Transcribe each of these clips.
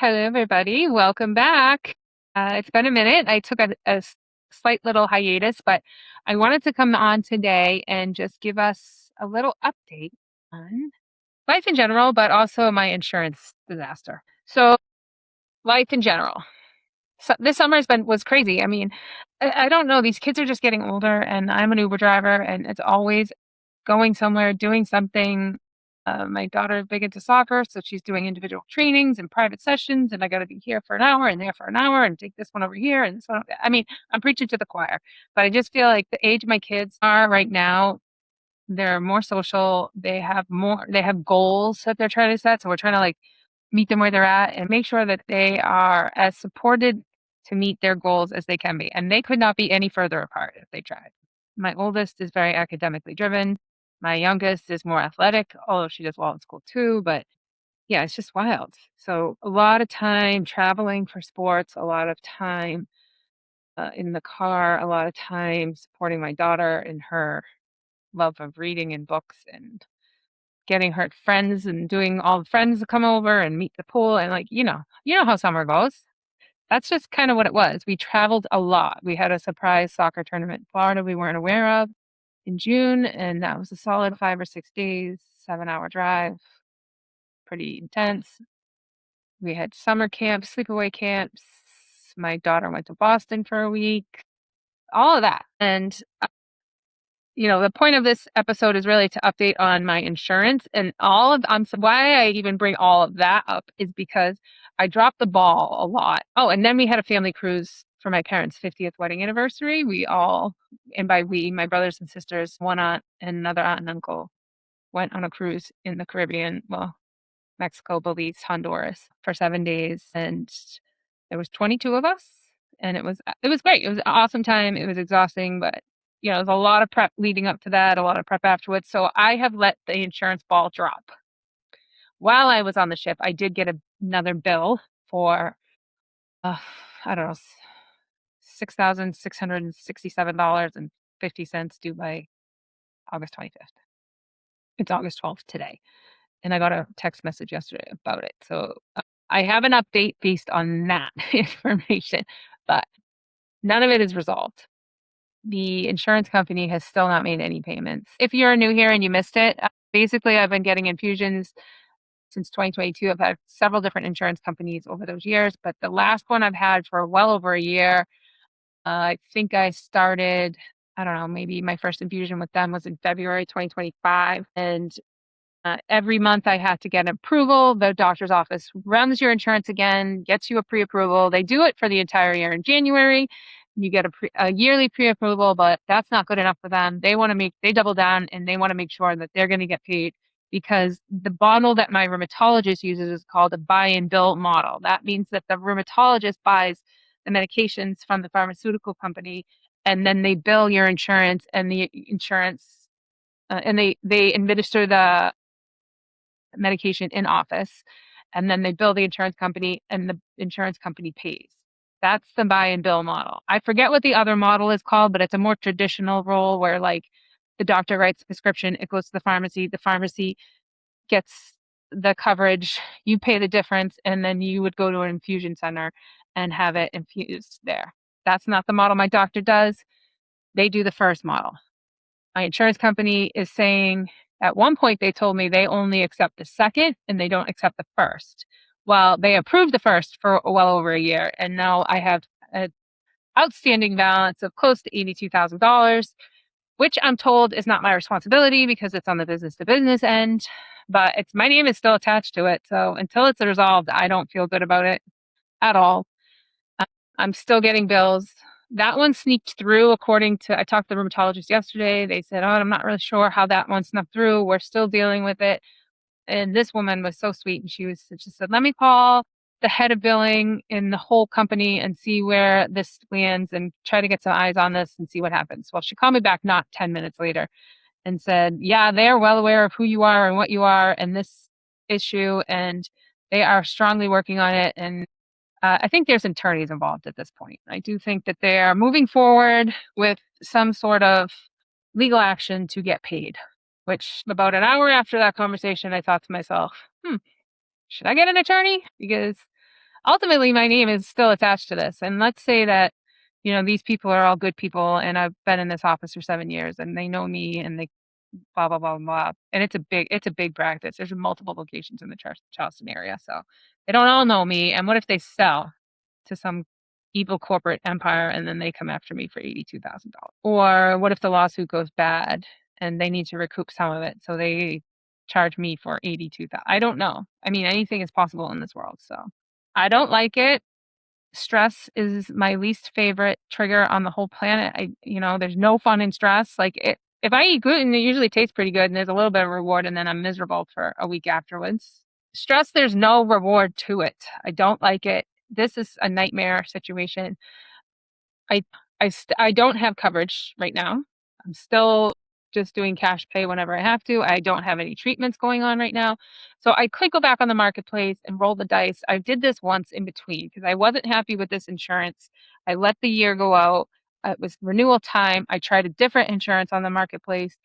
Hello, everybody. Welcome back. It's been a minute. I took a slight little hiatus, but I wanted to come on today and just give us a little update on life in general, but also my insurance disaster. So, life in general. So this summer was crazy. I mean, I don't know. These kids are just getting older, and I'm an Uber driver, and it's always going somewhere, doing something. My daughter is big into soccer, so she's doing individual trainings and private sessions, and I got to be here for an hour and there for an hour and take this one over here and this one. I mean, I'm preaching to the choir, but I just feel like the age my kids are right now, they're more social. They have goals that they're trying to set. So we're trying to like meet them where they're at and make sure that they are as supported to meet their goals as they can be. And they could not be any further apart if they tried. My oldest is very academically driven. My youngest is more athletic, although she does well in school too. But yeah, it's just wild. So a lot of time traveling for sports, a lot of time in the car, a lot of time supporting my daughter in her love of reading and books and getting her friends and doing all the friends to come over and meet the pool and like, you know how summer goes. That's just kind of what it was. We traveled a lot. We had a surprise soccer tournament in Florida we weren't aware of in June, and that was a solid 5 or 6 days, 7 hour drive, pretty intense. We had summer camps, sleepaway camps. My daughter went to Boston for a week, all of that. And the point of this episode is really to update on my insurance and all of why I even bring all of that up is because I dropped the ball a lot. Oh, and then we had a family cruise for my parents' 50th wedding anniversary. And by we, my brothers and sisters, one aunt and another aunt and uncle went on a cruise in the Caribbean. Well, Mexico, Belize, Honduras for 7 days, and there was 22 of us, and it was great. It was an awesome time. It was exhausting, but there was a lot of prep leading up to that, a lot of prep afterwards. So I have let the insurance ball drop. While I was on the ship, I did get another bill for I don't know, $6,667.50 due by August 25th. It's August 12th today. And I got a text message yesterday about it. So I have an update based on that information, but none of it is resolved. The insurance company has still not made any payments. If you're new here and you missed it, basically I've been getting infusions since 2022. I've had several different insurance companies over those years, but the last one I've had for well over a year, I think I started, I don't know, maybe my first infusion with them was in February 2025. And every month I had to get approval. The doctor's office runs your insurance again, gets you a pre-approval. They do it for the entire year in January. You get a yearly pre-approval, but that's not good enough for them. They double down and they want to make sure that they're going to get paid because the model that my rheumatologist uses is called a buy and bill model. That means that the rheumatologist buys the medications from the pharmaceutical company and then they bill your insurance and the insurance and they administer the medication in office, and then they bill the insurance company and the insurance company pays. That's the buy and bill model. I forget what the other model is called, but it's a more traditional role where like the doctor writes the prescription, it goes to the pharmacy gets the coverage, you pay the difference, and then you would go to an infusion center and have it infused there. That's not the model my doctor does. They do the first model. My insurance company is saying at one point they told me they only accept the second and they don't accept the first. Well, they approved the first for well over a year, and now I have an outstanding balance of close to $82,000, which I'm told is not my responsibility because it's on the business to business end, but my name is still attached to it. So until it's resolved, I don't feel good about it at all. I'm still getting bills. That one sneaked through I talked to the rheumatologist yesterday. They said, oh, I'm not really sure how that one snuck through. We're still dealing with it. And this woman was so sweet. And she said, let me call the head of billing in the whole company and see where this lands and try to get some eyes on this and see what happens. Well, she called me back not 10 minutes later and said, yeah, they're well aware of who you are and what you are and this issue. And they are strongly working on it. And I think there's attorneys involved at this point. I do think that they are moving forward with some sort of legal action to get paid, which about an hour after that conversation, I thought to myself, should I get an attorney? Because ultimately my name is still attached to this. And let's say that, these people are all good people and I've been in this office for 7 years and they know me and they blah, blah, blah, blah. And it's a big practice. There's multiple locations in the Charleston area. So they don't all know me. And what if they sell to some evil corporate empire and then they come after me for $82,000? Or what if the lawsuit goes bad and they need to recoup some of it? So they charge me for 82,000. I don't know. I mean, anything is possible in this world. So I don't like it. Stress is my least favorite trigger on the whole planet. There's no fun in stress. Like if I eat gluten, it usually tastes pretty good and there's a little bit of reward and then I'm miserable for a week afterwards. Stress, there's no reward to it. I don't like it. This is a nightmare situation. I I don't have coverage right now. I'm still just doing cash pay whenever I have to. I don't have any treatments going on right now. So I could go back on the marketplace and roll the dice. I did this once in between because I wasn't happy with this insurance. I let the year go out. It was renewal time. I tried a different insurance on the marketplace.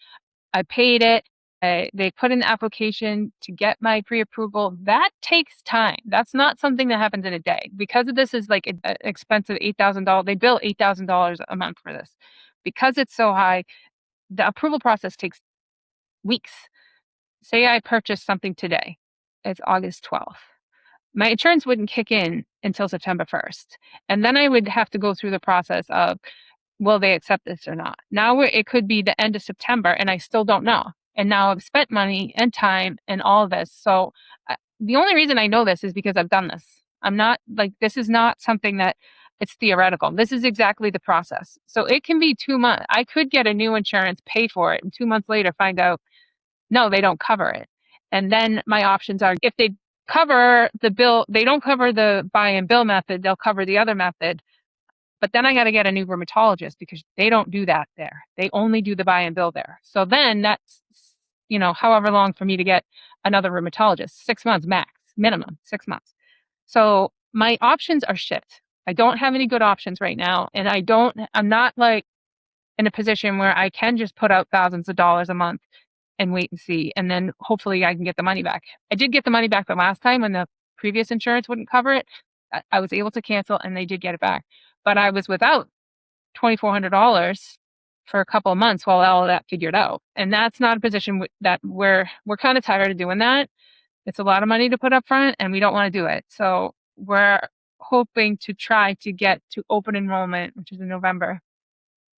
I paid it. They put in the application to get my pre-approval. That takes time. That's not something that happens in a day. Because of this is like an expensive $8,000. They bill $8,000 a month for this. Because it's so high, the approval process takes weeks. Say I purchased something today. It's August 12th. My insurance wouldn't kick in until September 1st. And then I would have to go through the process of, will they accept this or not? Now it could be the end of September and I still don't know. And now I've spent money and time and all of this. So the only reason I know this is because I've done this. I'm not like, this is not something that it's theoretical. This is exactly the process. So it can be 2 months. I could get a new insurance, pay for it, and 2 months later find out, no, they don't cover it. And then my options are, if they cover the bill, they don't cover the buy and bill method, they'll cover the other method. But then I got to get a new rheumatologist because they don't do that there. They only do the buy and bill there. So then that's, however long for me to get another rheumatologist, 6 months max, minimum 6 months. So my options are shit. I don't have any good options right now. And I'm not like in a position where I can just put out thousands of dollars a month and wait and see. And then hopefully I can get the money back. I did get the money back the last time when the previous insurance wouldn't cover it. I was able to cancel and they did get it back. But I was without $2,400 for a couple of months while all of that figured out. And that's not a position that we're kind of tired of doing that. It's a lot of money to put up front and we don't want to do it. So we're hoping to try to get to open enrollment, which is in November,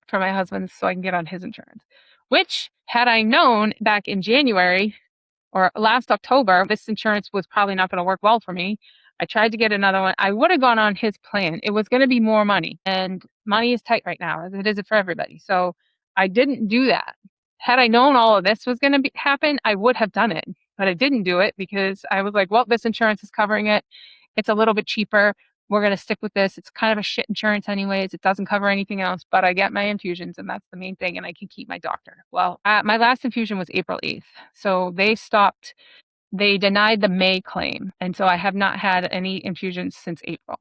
for my husband so I can get on his insurance. Which, had I known back in January or last October, this insurance was probably not going to work well for me. I tried to get another one. I would have gone on his plan. It was going to be more money, and money is tight right now, as it is for everybody. So I didn't do that. Had I known all of this was going to happen, I would have done it, but I didn't do it because I was like, well, this insurance is covering it. It's a little bit cheaper. We're going to stick with this. It's kind of a shit insurance anyways. It doesn't cover anything else, but I get my infusions and that's the main thing. And I can keep my doctor. Well, my last infusion was April 8th. So they denied the May claim. And so I have not had any infusions since April.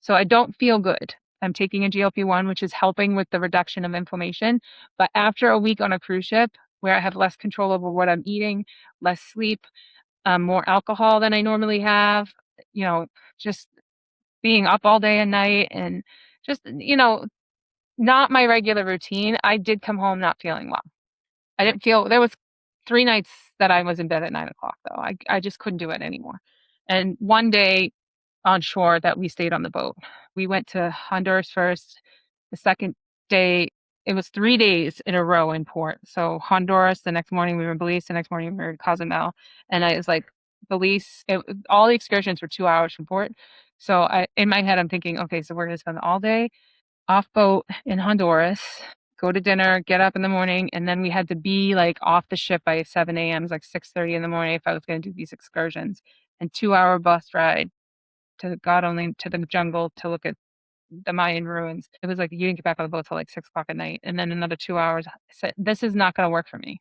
So I don't feel good. I'm taking a GLP-1, which is helping with the reduction of inflammation. But after a week on a cruise ship where I have less control over what I'm eating, less sleep, more alcohol than I normally have, just being up all day and night and just, not my regular routine. I did come home not feeling well. I didn't feel, there was 3 nights that I was in bed at 9 o'clock though. I just couldn't do it anymore. And one day on shore that we stayed on the boat, we went to Honduras first. The second day, it was 3 days in a row in port. So Honduras, the next morning we were in Belize, the next morning we were in Cozumel. And I was like, Belize, all the excursions were 2 hours from port. So in my head, I'm thinking, okay, so we're going to spend all day off boat in Honduras, go to dinner, get up in the morning, and then we had to be like off the ship by 7 a.m. It's like 6:30 in the morning if I was going to do these excursions, and 2 hour bus ride to God only to the jungle to look at the Mayan ruins. It was like you didn't get back on the boat till like 6 o'clock at night, and then another 2 hours. I said, this is not going to work for me.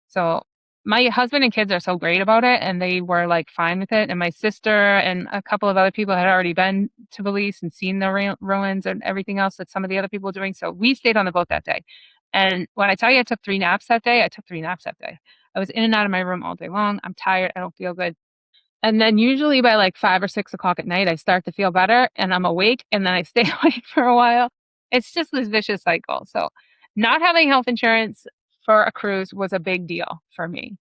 So my husband and kids are so great about it and they were like fine with it. And my sister and a couple of other people had already been to Belize and seen the ruins and everything else that some of the other people were doing. So we stayed on the boat that day. And when I tell you I took 3 naps that day, I took 3 naps that day. I was in and out of my room all day long. I'm tired. I don't feel good. And then usually by like 5 or 6 o'clock at night, I start to feel better and I'm awake and then I stay awake for a while. It's just this vicious cycle. So not having health insurance for a cruise was a big deal for me.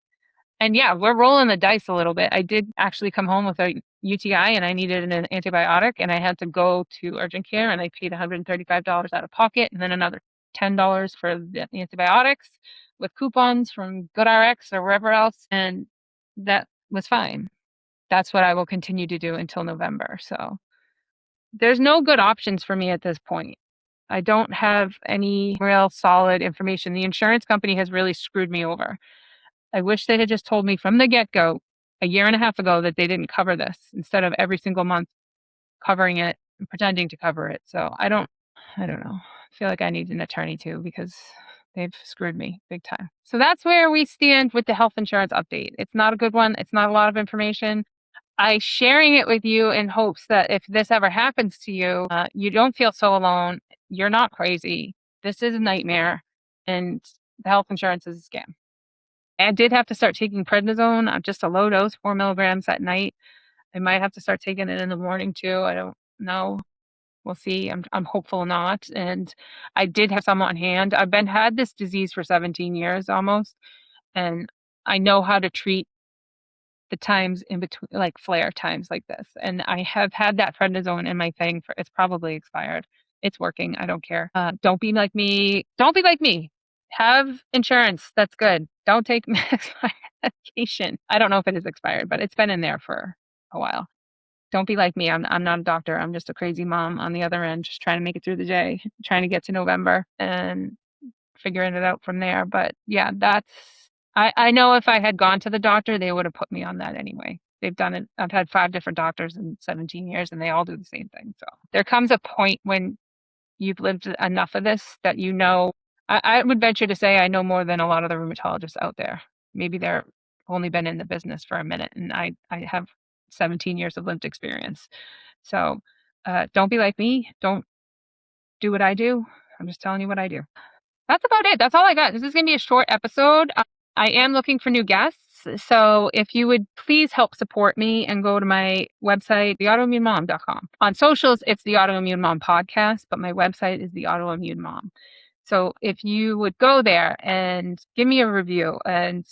And yeah, we're rolling the dice a little bit. I did actually come home with a UTI and I needed an antibiotic and I had to go to urgent care and I paid $135 out of pocket and then another $10 for the antibiotics with coupons from GoodRx or wherever else. And that was fine. That's what I will continue to do until November. So there's no good options for me at this point. I don't have any real solid information. The insurance company has really screwed me over. I wish they had just told me from the get-go a year and a half ago that they didn't cover this instead of every single month covering it and pretending to cover it. So I don't know. I feel like I need an attorney too because they've screwed me big time. So that's where we stand with the health insurance update. It's not a good one. It's not a lot of information. I sharing it with you in hopes that if this ever happens to you, you don't feel so alone. You're not crazy. This is a nightmare, and the health insurance is a scam. I did have to start taking prednisone, just a low dose, 4 milligrams at night. I might have to start taking it in the morning too. I don't know. We'll see. I'm hopeful not. And I did have some on hand. I've been had this disease for 17 years almost, and I know how to treat the times in between, like flare times like this. And I have had that prednisone in my thing for it's probably expired. It's working. I don't care. Don't be like me. Don't be like me. Have insurance. That's good. Don't take expired medication. I don't know if it is expired, but it's been in there for a while. Don't be like me. I'm not a doctor. I'm just a crazy mom on the other end, just trying to make it through the day, trying to get to November and figuring it out from there. But yeah, I know if I had gone to the doctor, they would have put me on that anyway. They've done it. I've had 5 different doctors in 17 years and they all do the same thing. So there comes a point when you've lived enough of this that you know. I would venture to say I know more than a lot of the rheumatologists out there. Maybe they're only been in the business for a minute and I have 17 years of lived experience. So don't be like me. Don't do what I do. I'm just telling you what I do. That's about it. That's all I got. This is going to be a short episode. I am looking for new guests. So if you would please help support me and go to my website, theautoimmunemom.com. On socials, it's the Autoimmune Mom Podcast, but my website is the Autoimmune Mom. So if you would go there and give me a review and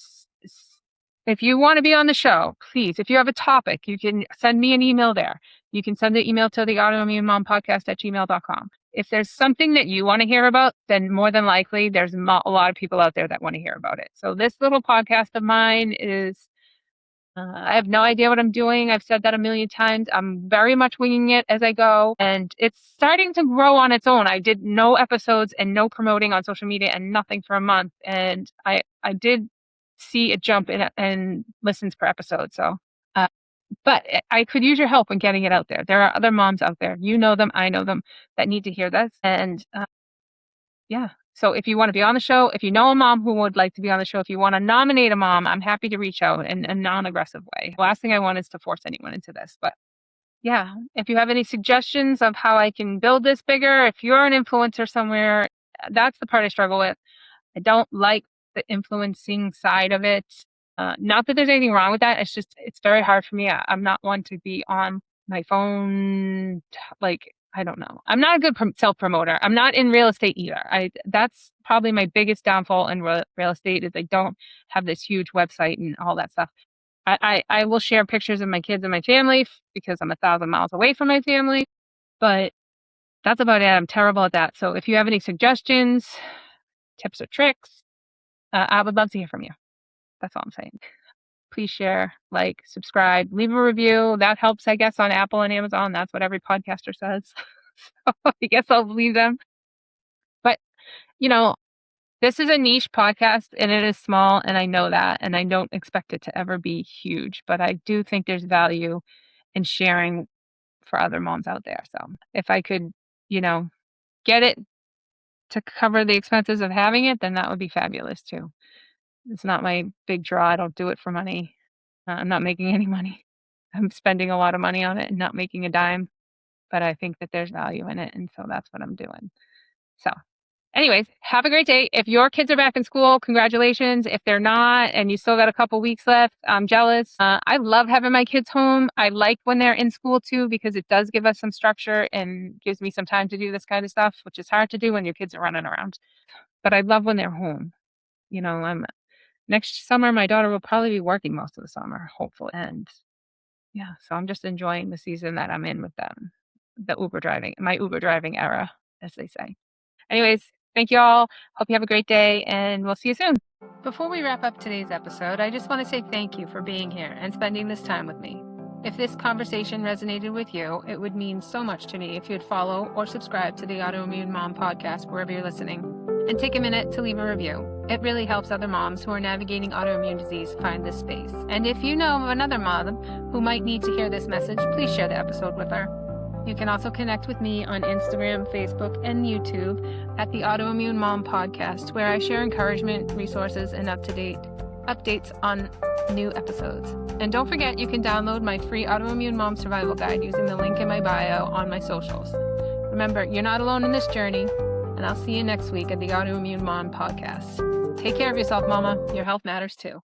if you want to be on the show, please, if you have a topic, you can send me an email there. You can send the email to the autoimmunemompodcast@gmail.com. If there's something that you want to hear about, then more than likely there's a lot of people out there that want to hear about it. So this little podcast of mine is, I have no idea what I'm doing. I've said that a million times. I'm very much winging it as I go, and it's starting to grow on its own. I did no episodes and no promoting on social media and nothing for a month, and I did see a jump in listens per episode. So, uh, but I could use your help in getting it out there. There are other moms out there. You know them, I know them, that need to hear this. And yeah. So if you want to be on the show, if you know a mom who would like to be on the show, if you want to nominate a mom, I'm happy to reach out in a non-aggressive way. The last thing I want is to force anyone into this. But yeah, if you have any suggestions of how I can build this bigger, if you're an influencer somewhere, that's the part I struggle with. I don't like the influencing side of it. Not that there's anything wrong with that. It's just, it's very hard for me. I'm not one to be on my phone. Like, I don't know. I'm not a good self promoter. I'm not in real estate either. That's probably my biggest downfall in real estate is I don't have this huge website and all that stuff. I will share pictures of my kids and my family because I'm 1,000 miles away from my family, but that's about it. I'm terrible at that. So if you have any suggestions, tips or tricks, I would love to hear from you. That's all I'm saying. Please share, like, subscribe, leave a review. That helps, I guess, on Apple and Amazon. That's what every podcaster says. So I guess I'll believe them. But, you know, this is a niche podcast and it is small, and I know that, and I don't expect it to ever be huge, but I do think there's value in sharing for other moms out there. So if I could, you know, get it to cover the expenses of having it, then that would be fabulous too. It's not my big draw. I don't do it for money. I'm not making any money. I'm spending a lot of money on it and not making a dime, but I think that there's value in it, and so that's what I'm doing. So Anyways, have a great day. If your kids are back in school, congratulations. If they're not and you still got a couple weeks left, I'm jealous. I love having my kids home. I like when they're in school too because it does give us some structure and gives me some time to do this kind of stuff, which is hard to do when your kids are running around. But I love when they're home. I'm next summer my daughter will probably be working most of the summer, hopefully. And yeah, so I'm just enjoying the season that I'm in with them. My Uber driving era, as they say. Anyways, thank you all. Hope you have a great day, and we'll see you soon. Before we wrap up today's episode, I just want to say thank you for being here and spending this time with me. If this conversation resonated with you, it would mean so much to me if you'd follow or subscribe to the Autoimmune Mom podcast wherever you're listening, and take a minute to leave a review. It really helps other moms who are navigating autoimmune disease find this space. And if you know of another mom who might need to hear this message, please share the episode with her. You can also connect with me on Instagram, Facebook, and YouTube at the Autoimmune Mom Podcast, where I share encouragement, resources, and up-to-date updates on new episodes. And don't forget, you can download my free Autoimmune Mom Survival Guide using the link in my bio on my socials. Remember, you're not alone in this journey, and I'll see you next week at the Autoimmune Mom Podcast. Take care of yourself, Mama. Your health matters too.